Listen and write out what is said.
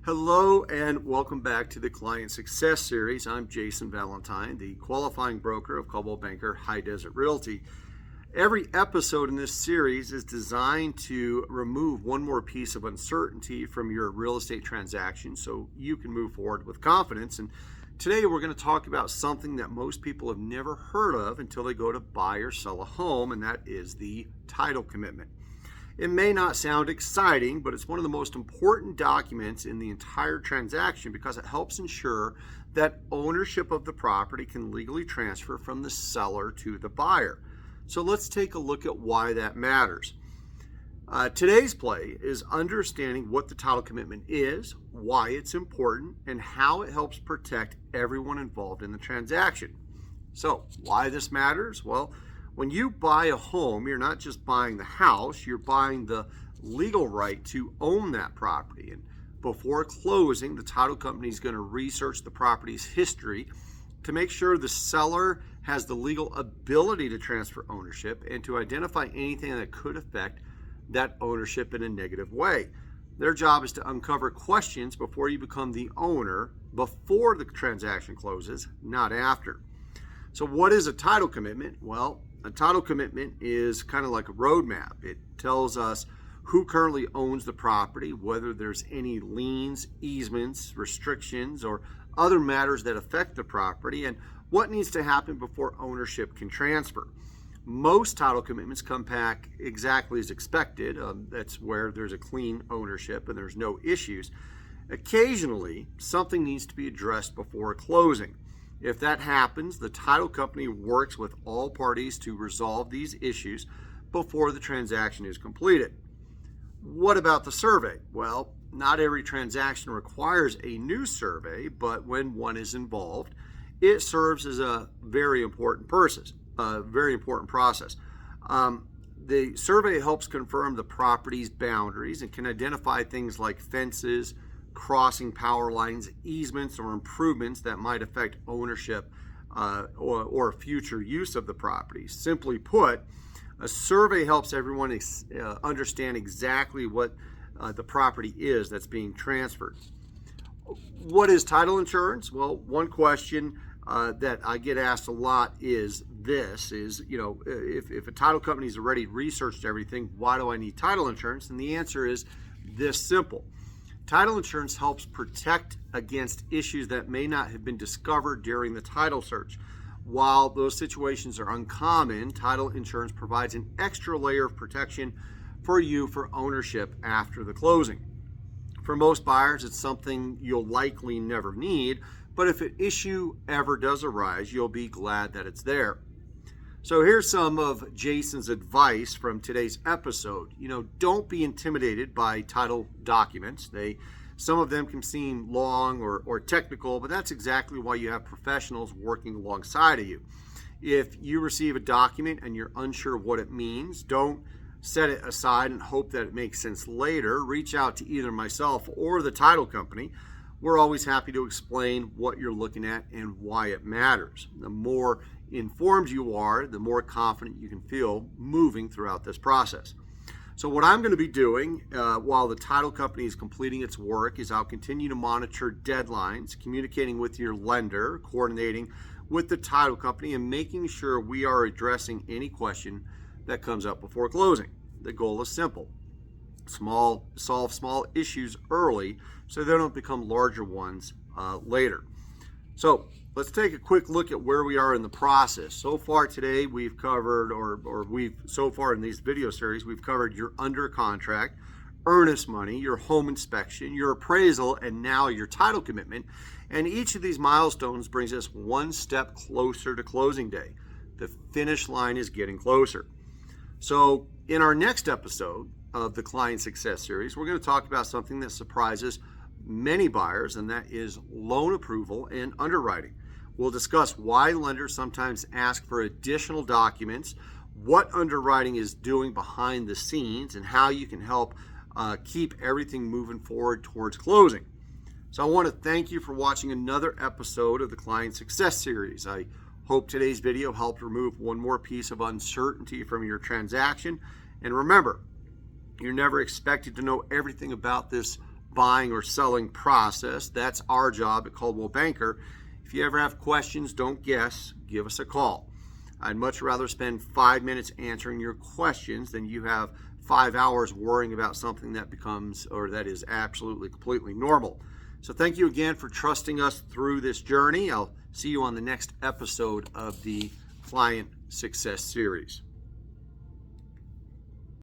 Hello and welcome back to the Client Success Series. I'm Jason Valentine, the qualifying broker of Coldwell Banker High Desert Realty. Every episode in this series is designed to remove one more piece of uncertainty from your real estate transaction so you can move forward with confidence. And today we're going to talk about something that most people have never heard of until they go to buy or sell a home, and that is the title commitment. It may not sound exciting, but it's one of the most important documents in the entire transaction because it helps ensure that ownership of the property can legally transfer from the seller to the buyer. So let's take a look at why that matters. Today's play is understanding what the title commitment is, why it's important, and how it helps protect everyone involved in the transaction. So why this matters? Well, when you buy a home, you're not just buying the house, you're buying the legal right to own that property. And before closing, the title company is going to research the property's history to make sure the seller has the legal ability to transfer ownership and to identify anything that could affect that ownership in a negative way. Their job is to uncover questions before you become the owner, before the transaction closes, not after. So what is a title commitment? Well, a title commitment is kind of like a roadmap. It tells us who currently owns the property, whether there's any liens, easements, restrictions, or other matters that affect the property, and what needs to happen before ownership can transfer. Most title commitments come back exactly as expected. That's where there's a clean ownership and there's no issues. Occasionally, something needs to be addressed before closing. If that happens, the title company works with all parties to resolve these issues before the transaction is completed. What about the survey? Well, not every transaction requires a new survey, but when one is involved, it serves as a very important process. The survey helps confirm the property's boundaries and can identify things like fences, crossing power lines, easements, or improvements that might affect ownership or future use of the property. Simply put, a survey helps everyone understand exactly what the property is that's being transferred. What is title insurance? Well, one question that I get asked a lot is this, if a title company's already researched everything, why do I need title insurance? And the answer is this simple. Title insurance helps protect against issues that may not have been discovered during the title search. While those situations are uncommon, title insurance provides an extra layer of protection for you for ownership after the closing. For most buyers, it's something you'll likely never need, but if an issue ever does arise, you'll be glad that it's there. So here's some of Jason's advice from today's episode. Don't be intimidated by title documents. Some of them can seem long or technical, but that's exactly why you have professionals working alongside of you. If you receive a document and you're unsure of what it means, don't set it aside and hope that it makes sense later. Reach out to either myself or the title company. We're always happy to explain what you're looking at and why it matters. The more informed you are, the more confident you can feel moving throughout this process. So what I'm going to be doing while the title company is completing its work is I'll continue to monitor deadlines, communicating with your lender, coordinating with the title company, and making sure we are addressing any question that comes up before closing. The goal is simple. Solve small issues early so they don't become larger ones later. So let's take a quick look at where we are in the process. So far today we've covered, so far in these video series, we've covered your under contract, earnest money, your home inspection, your appraisal, and now your title commitment. And each of these milestones brings us one step closer to closing day. The finish line is getting closer. So in our next episode of the Client Success Series, we're going to talk about something that surprises many buyers, and that is loan approval and underwriting. We'll discuss why lenders sometimes ask for additional documents, what underwriting is doing behind the scenes, and how you can help keep everything moving forward towards closing. So I want to thank you for watching another episode of the Client Success Series. I hope today's video helped remove one more piece of uncertainty from your transaction. And remember, you're never expected to know everything about this buying or selling process. That's our job at Coldwell Banker. If you ever have questions, don't guess, give us a call. I'd much rather spend 5 minutes answering your questions than you have 5 hours worrying about something that becomes, or that is absolutely, completely normal. So thank you again for trusting us through this journey. I'll see you on the next episode of the Client Success Series.